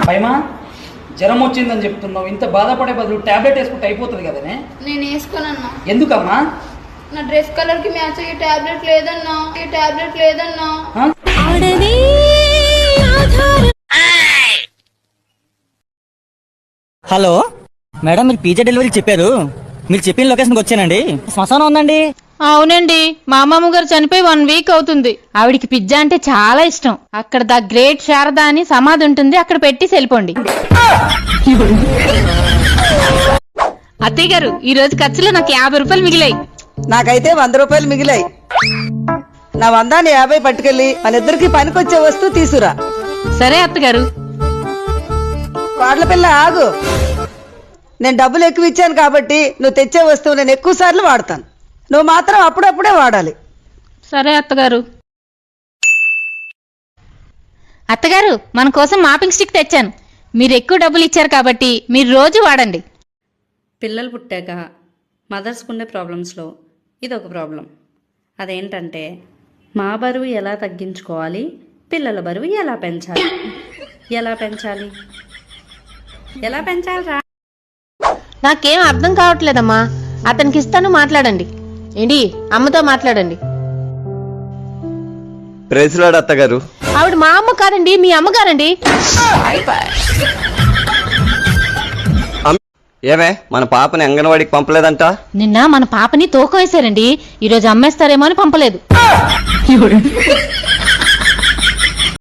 పైమా జ్వరం వచ్చిందని చెప్తున్నావు, ఇంత బాధపడే బదులు టాబ్లెట్ వేసుకుంటే అయిపోతుంది కదనే. నేను వేసుకోనన్నా. ఎందుకమ్మా? నా డ్రెస్ కలర్ కి మ్యాచ్ అయ్యే టాబ్లెట్ లేదన్నా. హలో మేడం, మీరు పిజ్జా డెలివరీ చెప్పారు. మీరు చెప్పిన లొకేషన్కి వచ్చానండి. శ్మశానం ఉందండి. అవునండి, మా అమ్మమ్మ గారు చనిపోయి 1 వీక్ అవుతుంది. ఆవిడికి పిజ్జా అంటే చాలా ఇష్టం. అక్కడ ద గ్రేట్ శారదా అని సమాధి ఉంటుంది, అక్కడ పెట్టి వెళ్ళిపోండి. అత్తయ్య గారు, ఈ రోజు ఖర్చులో నాకు 50 రూపాయలు మిగిలాయి. నాకైతే 100 రూపాయలు మిగిలాయి. నా 100ని 50 పట్టుకెళ్ళి మన ఇద్దరికి పనికొచ్చే వస్తువు తీసుకురా. సరే అత్తగారు. కోడల పిల్ల ఆగు. నేను డబ్బులు ఎక్కువ ఇచ్చాను కాబట్టి నువ్వు తెచ్చే వస్తువు నేను ఎక్కువ సార్లు వాడతాను. నువ్వు మాత్రం అప్పుడప్పుడే వాడాలి. సరే అత్తగారు. అత్తగారు, మన కోసం మాపింగ్ స్టిక్ తెచ్చాను. మీరు ఎక్కువ డబ్బులు ఇచ్చారు కాబట్టి మీరు రోజు వాడండి. పిల్లలు పుట్టాక మదర్స్కు ఉండే ప్రాబ్లమ్స్లో ఇదొక ప్రాబ్లం. అదేంటంటే మా బరువు ఎలా తగ్గించుకోవాలి, పిల్లల బరువు ఎలా పెంచాలి రా. నాకేం అర్థం కావట్లేదమ్మా. అతనికి ఇస్తాను, మాట్లాడండి. ఏంటి, అమ్మతో మాట్లాడండి. ప్రేసులాడు అత్తగారు. ఆవిడ మా అమ్మ కాదండి, మీ అమ్మగారండి. ఏమే, మన పాపని అంగన్వాడికి పంపలేదంట? నిన్న మన పాపని తూకం వేశారండి. ఈరోజు అమ్మేస్తారేమో అని పంపలేదు.